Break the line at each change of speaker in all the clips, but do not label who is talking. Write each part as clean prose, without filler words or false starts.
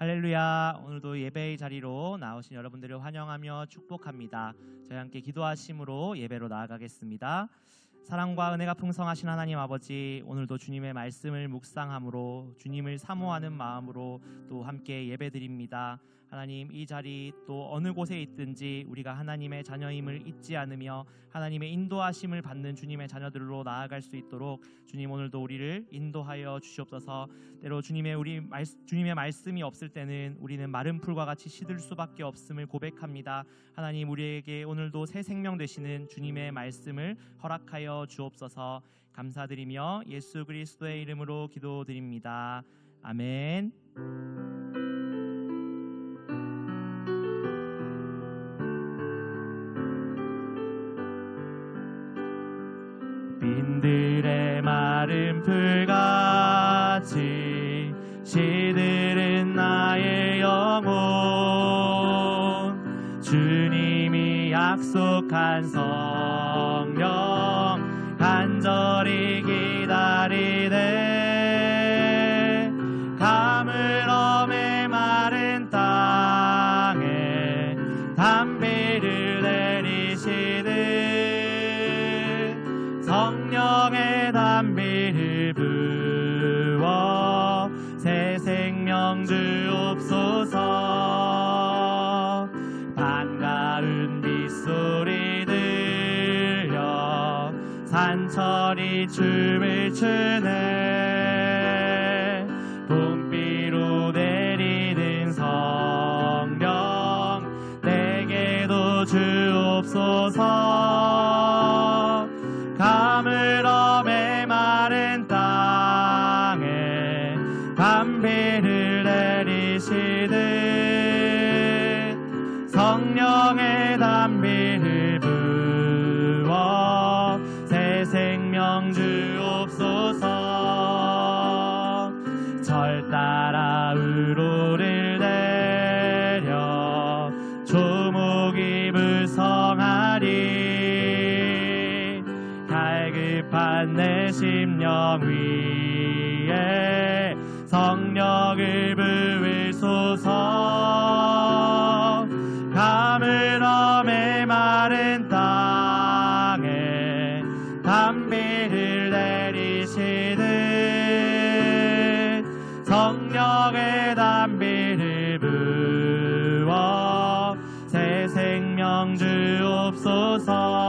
할렐루야. 오늘도 예배의 자리로 나오신 여러분들을 환영하며 축복합니다. 저희 함께 기도하심으로 예배로 나아가겠습니다. 사랑과 은혜가 풍성하신 하나님 아버지, 오늘도 주님의 말씀을 묵상함으로 주님을 사모하는 마음으로 또 함께 예배드립니다. 하나님, 이 자리 또 어느 곳에 있든지 우리가 하나님의 자녀임을 잊지 않으며 하나님의 인도하심을 받는 주님의 자녀들로 나아갈 수 있도록 주님 오늘도 우리를 인도하여 주시옵소서. 때로 주님의 말씀이 없을 때는 우리는 마른 풀과 같이 시들 수밖에 없음을 고백합니다. 하나님, 우리에게 오늘도 새 생명 되시는 주님의 말씀을 허락하여 주옵소서. 감사드리며 예수 그리스도의 이름으로 기도드립니다. 아멘. 빈들의 마른 풀같이 시들은 나의 영혼, 주님이 약속한 성령 간절히 기다리네. 가물어 메마른 땅에 담비를 내리시듯 성령의 담비를 부어 새 생명 주옵소서. 반가운 빗소리 들려 산철이 춤을 추네. 봄비로 내리는 성령 내게도 주옵소서. 가물어 메마른 땅에 담비를 내리시듯 성령의 담비를 부어 새 생명 주옵소서. 절 따라 우로를 내려 조목이 불성하리. 갈급한 내 심령 위에 성령을 부으소서. 가물어 메마른 땅에 담비를 내리시듯 성령의 담비를 부어 새 생명 주옵소서.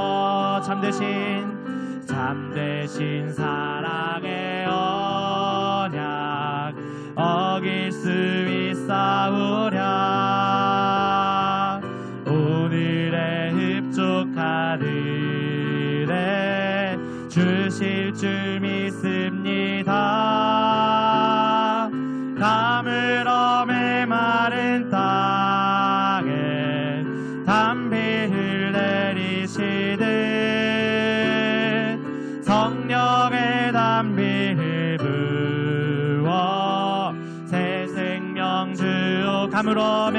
참되신 사랑의 언약 어길 수 있사오랴. 오늘의 흡족하들에 주실 줄 믿습니다. 가물어 메마른 땅에 담비를 내리시듯 성령의 담비를 부어 새 생명 주옵. 가물어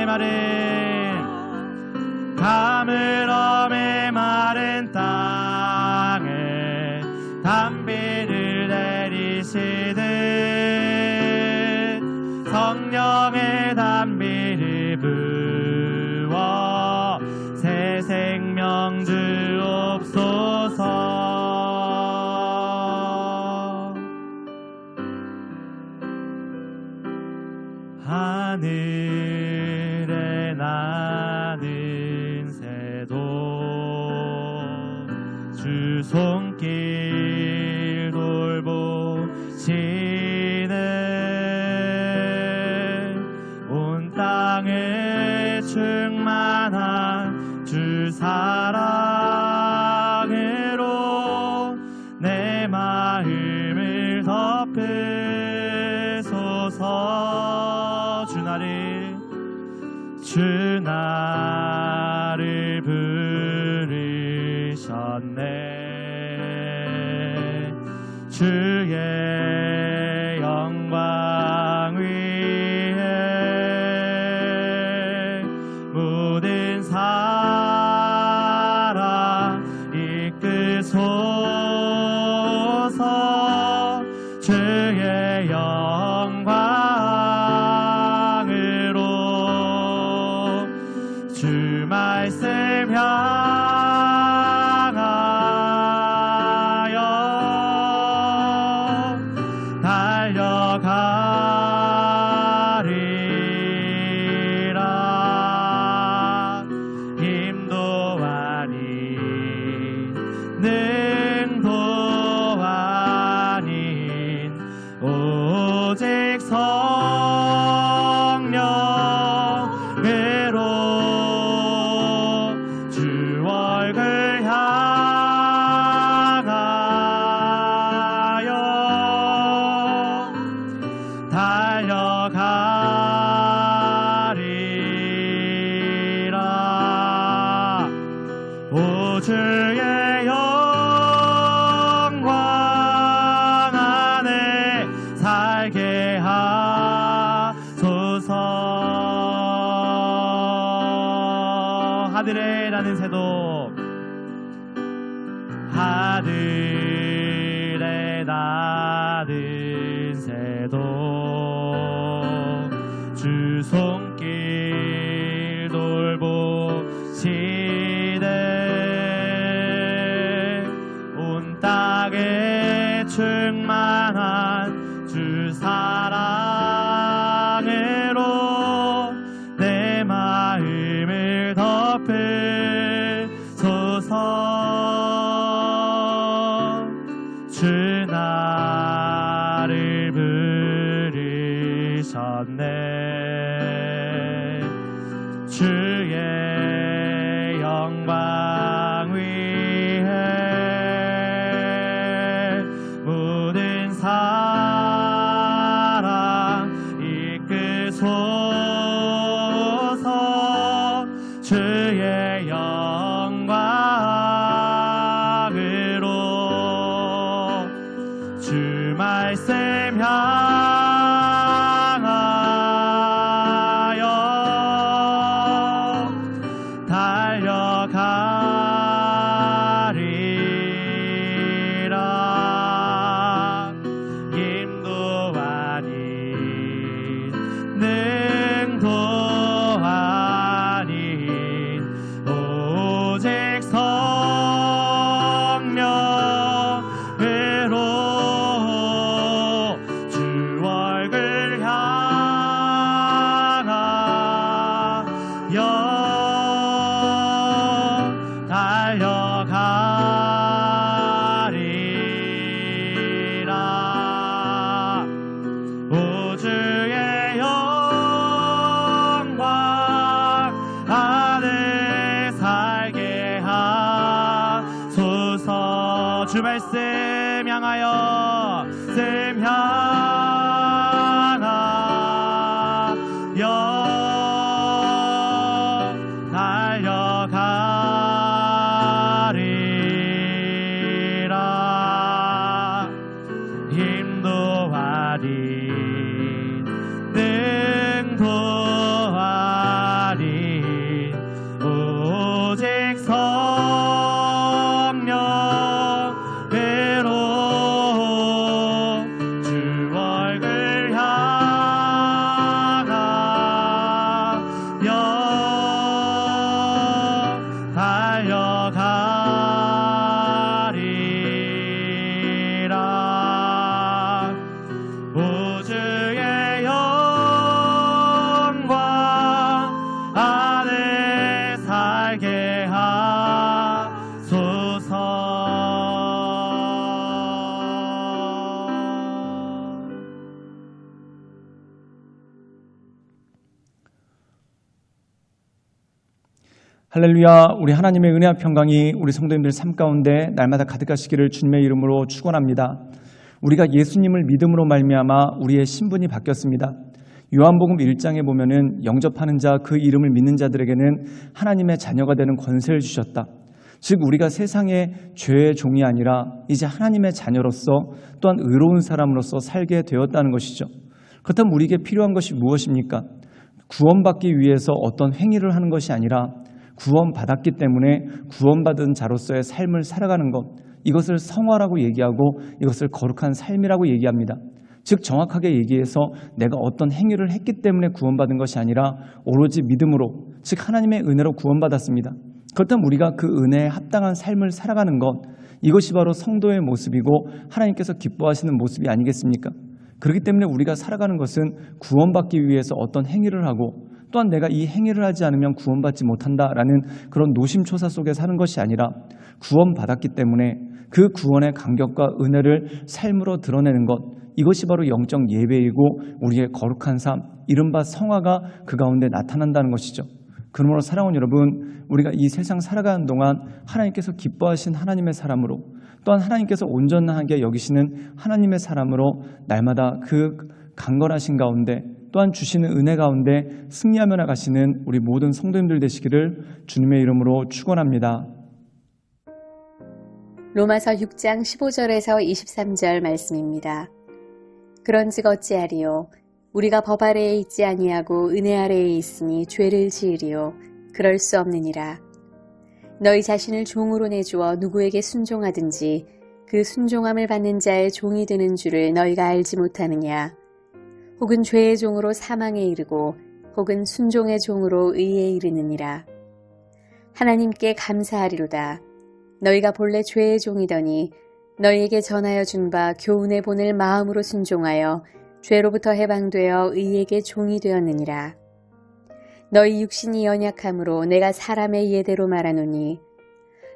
메마른 땅에 담비를 내리시듯 성령의 담비를 부어 새 생명 주옵소서. 하늘에 나는 새도 주 손길 돌보시네. 온 땅에 충만한 주 사랑으로 내 마음을 덮으소서. 주 나를 부르셨네. 주의 영광 위에 모든 사랑 이끄소서. 주의 영광을 주 말씀 향하여 달려가리라. 힘도 아닌 능도 아닌 오직 성령으로 주 얼굴 향하여 달려가리라. 오 주의 영광 안에 살게 하소서. 하늘에 나는 새도 하늘에 나는 새도 주 손길 돌보시네. 온 땅에 충만한 주 사랑으로 내 마음을 덮으소서. 주 나를 부르셨네. 주의 영광 위해 모든 사랑 이끄소서. 주의 영광으로 주 말씀 향하여 달려가리라. 힘도 아닌 능도 아닌 오직 성령으로 주 얼굴 향하여 달려가리라. 오 주의 영광 안에 살게 하소서. 주 말씀 향하여 달려가리라. 힘도 아닌 능도 아닌 오직 성령으로 주 얼굴 향하여 달려가리라. 오 주의 영광 안에 살게 하소서.
할렐루야. 우리 하나님의 은혜와 평강이 우리 성도님들 삶 가운데 날마다 가득하시기를 주님의 이름으로 축원합니다. 우리가 예수님을 믿음으로 말미암아 우리의 신분이 바뀌었습니다. 요한복음 1장에 보면은 영접하는 자, 그 이름을 믿는 자들에게는 하나님의 자녀가 되는 권세를 주셨다. 즉 우리가 세상의 죄의 종이 아니라 이제 하나님의 자녀로서 또한 의로운 사람으로서 살게 되었다는 것이죠. 그렇다면 우리에게 필요한 것이 무엇입니까? 구원받기 위해서 어떤 행위를 하는 것이 아니라 구원받았기 때문에 구원받은 자로서의 삶을 살아가는 것, 이것을 성화라고 얘기하고 이것을 거룩한 삶이라고 얘기합니다. 즉 정확하게 얘기해서 내가 어떤 행위를 했기 때문에 구원받은 것이 아니라 오로지 믿음으로 즉 하나님의 은혜로 구원받았습니다. 그렇다면 우리가 그 은혜에 합당한 삶을 살아가는 것, 이것이 바로 성도의 모습이고 하나님께서 기뻐하시는 모습이 아니겠습니까? 그렇기 때문에 우리가 살아가는 것은 구원받기 위해서 어떤 행위를 하고 또한 내가 이 행위를 하지 않으면 구원받지 못한다라는 그런 노심초사 속에 사는 것이 아니라 구원받았기 때문에 그 구원의 감격과 은혜를 삶으로 드러내는 것, 이것이 바로 영적 예배이고 우리의 거룩한 삶, 이른바 성화가 그 가운데 나타난다는 것이죠. 그러므로 사랑하는 여러분, 우리가 이 세상 살아가는 동안 하나님께서 기뻐하신 하나님의 사람으로, 또한 하나님께서 온전하게 여기시는 하나님의 사람으로 날마다 그 강건하신 가운데 또한 주시는 은혜 가운데 승리하며 나가시는 우리 모든 성도님들 되시기를 주님의 이름으로 축원합니다.
로마서 6장 15절에서 23절 말씀입니다. 그런즉 어찌하리요? 우리가 법 아래에 있지 아니하고 은혜 아래에 있으니 죄를 지으리요? 그럴 수 없느니라. 너희 자신을 종으로 내주어 누구에게 순종하든지 그 순종함을 받는 자의 종이 되는 줄을 너희가 알지 못하느냐? 혹은 죄의 종으로 사망에 이르고 혹은 순종의 종으로 의에 이르느니라. 하나님께 감사하리로다. 너희가 본래 죄의 종이더니 너희에게 전하여 준 바 교훈의 본을 마음으로 순종하여 죄로부터 해방되어 의에게 종이 되었느니라. 너희 육신이 연약함으로 내가 사람의 예대로 말하노니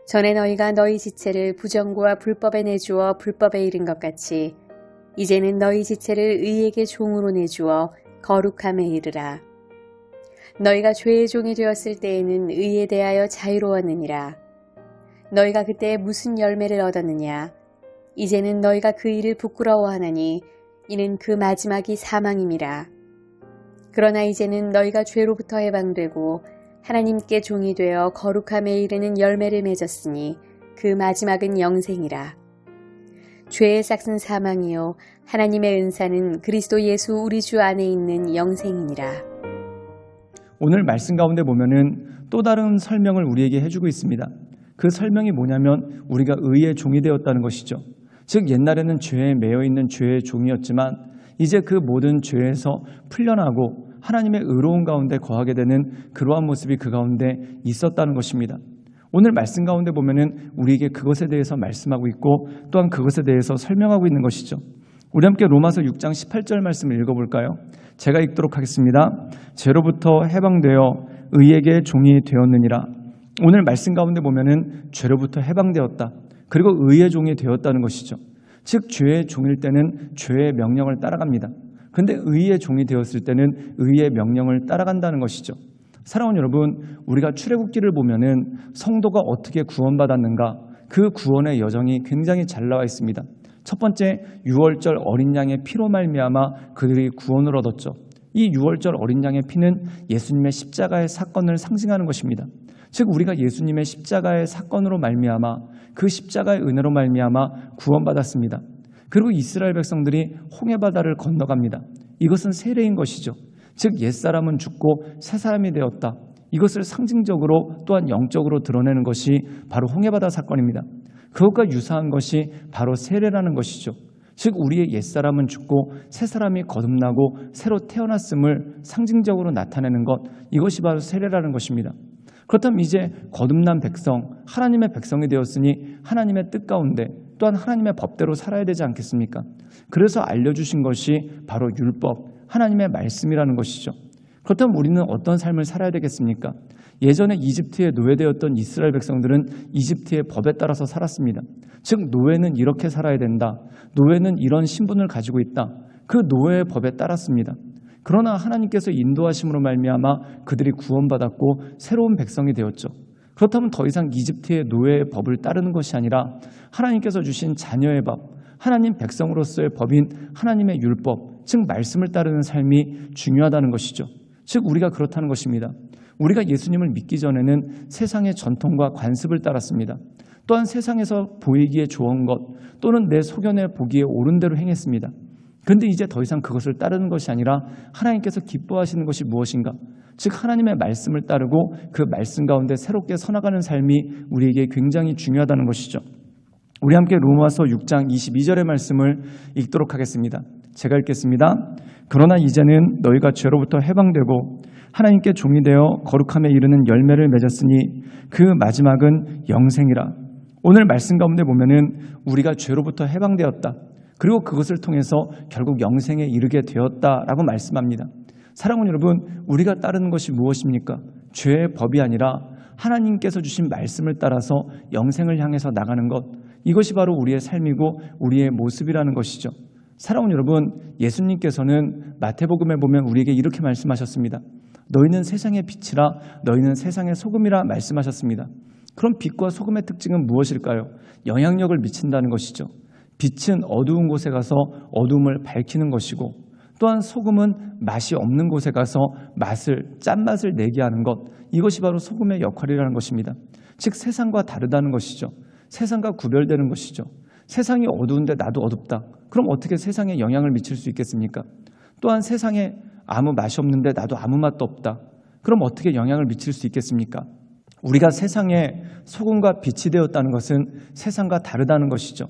전에 너희가 너희 지체를 부정과 불법에 내주어 불법에 이른 것 같이 이제는 너희 지체를 의에게 종으로 내주어 거룩함에 이르라. 너희가 죄의 종이 되었을 때에는 의에 대하여 자유로웠느니라. 너희가 그때 무슨 열매를 얻었느냐? 이제는 너희가 그 일을 부끄러워하나니 이는 그 마지막이 사망임이라. 그러나 이제는 너희가 죄로부터 해방되고 하나님께 종이 되어 거룩함에 이르는 열매를 맺었으니 그 마지막은 영생이라. 죄의 싹은 사망이요 하나님의 은사는 그리스도 예수 우리 주 안에 있는 영생이니라.
오늘 말씀 가운데 보면은 또 다른 설명을 우리에게 해주고 있습니다. 그 설명이 뭐냐면 우리가 의의 종이 되었다는 것이죠. 즉 옛날에는 죄에 매여 있는 죄의 종이었지만 이제 그 모든 죄에서 풀려나고 하나님의 의로운 가운데 거하게 되는 그러한 모습이 그 가운데 있었다는 것입니다. 오늘 말씀 가운데 보면은 우리에게 그것에 대해서 말씀하고 있고 또한 그것에 대해서 설명하고 있는 것이죠. 우리 함께 로마서 6장 18절 말씀을 읽어볼까요? 제가 읽도록 하겠습니다. 죄로부터 해방되어 의에게 종이 되었느니라. 오늘 말씀 가운데 보면은 죄로부터 해방되었다. 그리고 의의 종이 되었다는 것이죠. 즉 죄의 종일 때는 죄의 명령을 따라갑니다. 그런데 의의 종이 되었을 때는 의의 명령을 따라간다는 것이죠. 사랑하는 여러분, 우리가 출애굽기를 보면은 성도가 어떻게 구원받았는가, 그 구원의 여정이 굉장히 잘 나와 있습니다. 첫 번째, 유월절 어린 양의 피로 말미암아 그들이 구원을 얻었죠. 이 유월절 어린 양의 피는 예수님의 십자가의 사건을 상징하는 것입니다. 즉 우리가 예수님의 십자가의 사건으로 말미암아 그 십자가의 은혜로 말미암아 구원받았습니다. 그리고 이스라엘 백성들이 홍해바다를 건너갑니다. 이것은 세례인 것이죠. 즉 옛사람은 죽고 새사람이 되었다. 이것을 상징적으로 또한 영적으로 드러내는 것이 바로 홍해바다 사건입니다. 그것과 유사한 것이 바로 세례라는 것이죠. 즉 우리의 옛사람은 죽고 새사람이 거듭나고 새로 태어났음을 상징적으로 나타내는 것, 이것이 바로 세례라는 것입니다. 그렇다면 이제 거듭난 백성, 하나님의 백성이 되었으니 하나님의 뜻 가운데 또한 하나님의 법대로 살아야 되지 않겠습니까? 그래서 알려주신 것이 바로 율법, 하나님의 말씀이라는 것이죠. 그렇다면 우리는 어떤 삶을 살아야 되겠습니까? 예전에 이집트에 노예되었던 이스라엘 백성들은 이집트의 법에 따라서 살았습니다. 즉 노예는 이렇게 살아야 된다. 노예는 이런 신분을 가지고 있다. 그 노예의 법에 따랐습니다. 그러나 하나님께서 인도하심으로 말미암아 그들이 구원받았고 새로운 백성이 되었죠. 그렇다면 더 이상 이집트의 노예의 법을 따르는 것이 아니라 하나님께서 주신 자녀의 법, 하나님 백성으로서의 법인 하나님의 율법, 즉 말씀을 따르는 삶이 중요하다는 것이죠. 즉 우리가 그렇다는 것입니다. 우리가 예수님을 믿기 전에는 세상의 전통과 관습을 따랐습니다. 또한 세상에서 보이기에 좋은 것 또는 내 소견에 보기에 옳은 대로 행했습니다. 그런데 이제 더 이상 그것을 따르는 것이 아니라 하나님께서 기뻐하시는 것이 무엇인가? 즉 하나님의 말씀을 따르고 그 말씀 가운데 새롭게 서나가는 삶이 우리에게 굉장히 중요하다는 것이죠. 우리 함께 로마서 6장 22절의 말씀을 읽도록 하겠습니다. 제가 읽겠습니다. 그러나 이제는 너희가 죄로부터 해방되고 하나님께 종이 되어 거룩함에 이르는 열매를 맺었으니 그 마지막은 영생이라. 오늘 말씀 가운데 보면은 우리가 죄로부터 해방되었다. 그리고 그것을 통해서 결국 영생에 이르게 되었다라고 말씀합니다. 사랑하는 여러분, 우리가 따르는 것이 무엇입니까? 죄의 법이 아니라 하나님께서 주신 말씀을 따라서 영생을 향해서 나가는 것, 이것이 바로 우리의 삶이고 우리의 모습이라는 것이죠. 사랑하는 여러분, 예수님께서는 마태복음에 보면 우리에게 이렇게 말씀하셨습니다. 너희는 세상의 빛이라, 너희는 세상의 소금이라 말씀하셨습니다. 그럼 빛과 소금의 특징은 무엇일까요? 영향력을 미친다는 것이죠. 빛은 어두운 곳에 가서 어두움을 밝히는 것이고, 또한 소금은 맛이 없는 곳에 가서 짠맛을 내게 하는 것, 이것이 바로 소금의 역할이라는 것입니다. 즉 세상과 다르다는 것이죠. 세상과 구별되는 것이죠. 세상이 어두운데 나도 어둡다. 그럼 어떻게 세상에 영향을 미칠 수 있겠습니까? 또한 세상에 아무 맛이 없는데 나도 아무 맛도 없다. 그럼 어떻게 영향을 미칠 수 있겠습니까? 우리가 세상에 소금과 빛이 되었다는 것은 세상과 다르다는 것이죠.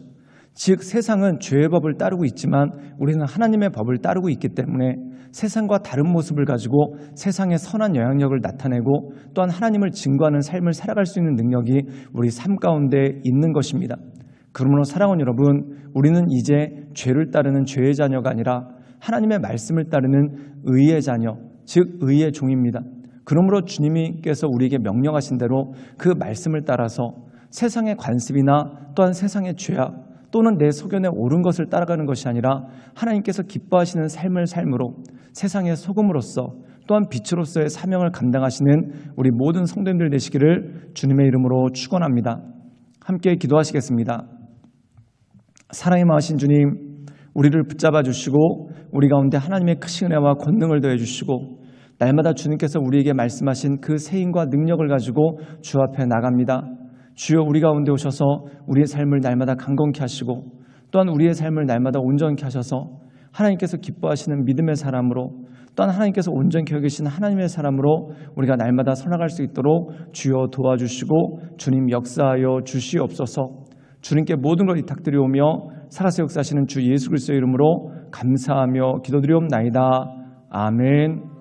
즉 세상은 죄의 법을 따르고 있지만 우리는 하나님의 법을 따르고 있기 때문에 세상과 다른 모습을 가지고 세상의 선한 영향력을 나타내고 또한 하나님을 증거하는 삶을 살아갈 수 있는 능력이 우리 삶 가운데 있는 것입니다. 그러므로 사랑하는 여러분, 우리는 이제 죄를 따르는 죄의 자녀가 아니라 하나님의 말씀을 따르는 의의 자녀, 즉 의의 종입니다. 그러므로 주님께서 우리에게 명령하신 대로 그 말씀을 따라서 세상의 관습이나 또한 세상의 죄악 또는 내 소견에 옳은 것을 따라가는 것이 아니라 하나님께서 기뻐하시는 삶을 삶으로 세상의 소금으로서 또한 빛으로서의 사명을 감당하시는 우리 모든 성도님들 되시기를 주님의 이름으로 축원합니다. 함께 기도하시겠습니다. 사랑의 마하신 주님, 우리를 붙잡아 주시고 우리 가운데 하나님의 크신 은혜와 권능을 더해 주시고 날마다 주님께서 우리에게 말씀하신 그 세임과 능력을 가지고 주 앞에 나갑니다. 주여 우리 가운데 오셔서 우리의 삶을 날마다 강건케 하시고 또한 우리의 삶을 날마다 온전케 하셔서 하나님께서 기뻐하시는 믿음의 사람으로 또한 하나님께서 온전케 여기신 하나님의 사람으로 우리가 날마다 살아갈 수 있도록 주여 도와주시고 주님 역사하여 주시옵소서. 주님께 모든 걸 위탁드리오며 살아서 역사하시는 주 예수 그리스도의 이름으로 감사하며 기도드리옵나이다. 아멘.